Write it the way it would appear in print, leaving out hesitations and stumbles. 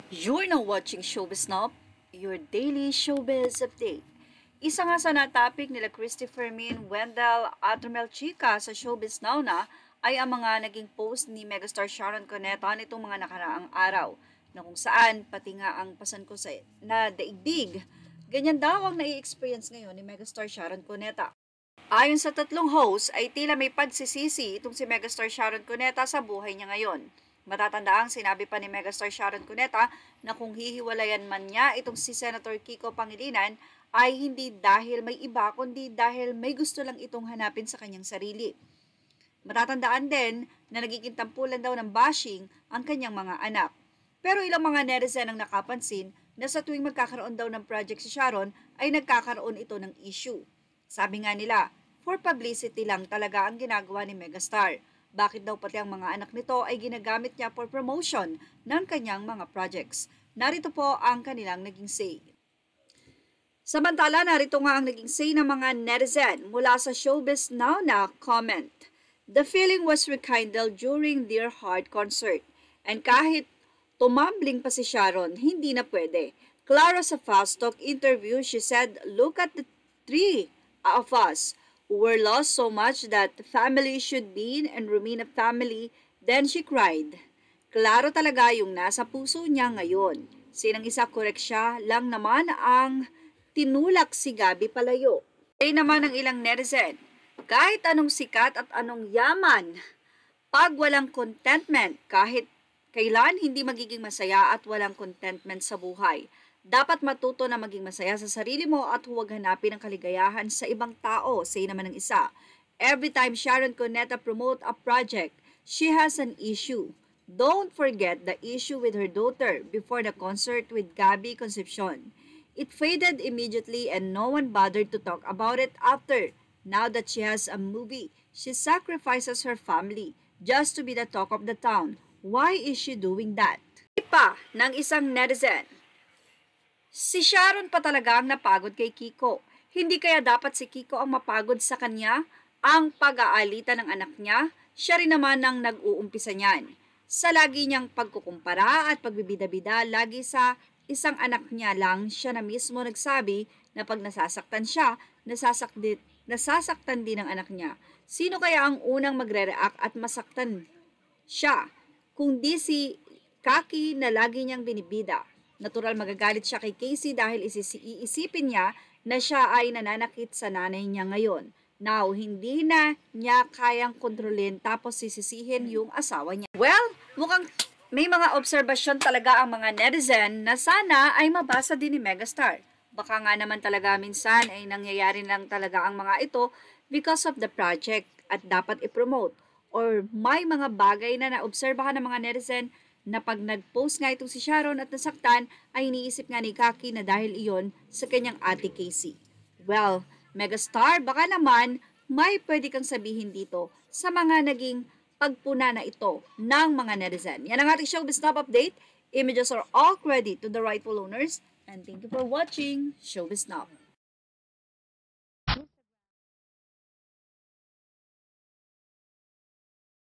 You're now watching Showbiz Snob, your daily showbiz update. Isa nga sa na-topic nila Christopher Min, Wendell at Romel Chica sa Showbiz Now na ay ang mga naging post ni megastar Sharon Cuneta nitong mga nakaraang araw na kung saan pati nga ang pasan ko sa na daigdig. Ganyan daw ang nai-experience ngayon ni megastar Sharon Cuneta. Ayon sa tatlong host ay tila may pagsisisi itong si megastar Sharon Cuneta sa buhay niya ngayon. Matatandaang sinabi pa ni megastar Sharon Cuneta na kung hihiwalayan man niya itong si Senator Kiko Pangilinan ay hindi dahil may iba kundi dahil may gusto lang itong hanapin sa kanyang sarili. Matatandaan din na nagiging tampulan daw ng bashing ang kanyang mga anak. Pero ilang mga netizen ang nakapansin na sa tuwing magkakaroon daw ng project si Sharon ay nagkakaroon ito ng issue. Sabi nga nila, for publicity lang talaga ang ginagawa ni megastar. Bakit daw pati ang mga anak nito ay ginagamit niya for promotion ng kanyang mga projects? Narito po ang kanilang naging say. Samantala, narito nga ang naging say ng mga netizen mula sa Showbiz Now na comment. The feeling was rekindled during their heart concert. And kahit tumambling pa si Sharon, hindi na pwede. Clara sa Fast Talk interview, she said, "Look at the three of us who were lost so much that family should be and remain a family." Then she cried. Klaro talaga yung nasa puso niya ngayon. Sinang isa korek siya lang naman ang tinulak si Gabi palayo. Ay naman ng ilang netizen, kahit anong sikat at anong yaman, pag walang contentment, kahit kailan hindi magiging masaya at walang contentment sa buhay. Dapat matuto na maging masaya sa sarili mo at huwag hanapin ang kaligayahan sa ibang tao, say naman ng isa. Every time Sharon Cuneta promote a project, she has an issue. Don't forget the issue with her daughter before the concert with Gabby Concepcion. It faded immediately and no one bothered to talk about it after. Now that she has a movie, she sacrifices her family just to be the talk of the town. Why is she doing that? Ipa ng isang netizen, si Sharon pa talaga ang napagod kay Kiko. Hindi kaya dapat si Kiko ang mapagod sa kanya? Ang pag-aalita ng anak niya, siya rin naman ang nag-uumpisa niyan. Sa lagi niyang pagkukumpara at pagbibida-bida, lagi sa isang anak niya lang siya na mismo nagsabi na pag nasasaktan siya, nasasaktan din ang anak niya. Sino kaya ang unang magre-react at masaktan siya? Kung di si Kaki na lagi niyang binibida. Natural magagalit siya kay Casey dahil iisipin niya na siya ay nananakit sa nanay niya ngayon. Now, hindi na niya kayang kontrolin tapos sisisihin yung asawa niya. Well, mukhang may mga obserbasyon talaga ang mga netizen na sana ay mabasa din ni megastar. Baka nga naman talaga minsan ay nangyayari lang talaga ang mga ito because of the project at dapat i-promote. Or may mga bagay na naobserbahan ng mga netizen na pag nag-post nga itong si Sharon at nasaktan ay iniisip nga ni Kaki na dahil iyon sa kanyang ate Casey. Well, megastar, baka naman may pwede kang sabihin dito sa mga naging pagpuna na ito ng mga netizen. Yan ang ating Showbiz Snob update. Images are all credit to the rightful owners. And thank you for watching Showbiz Snob.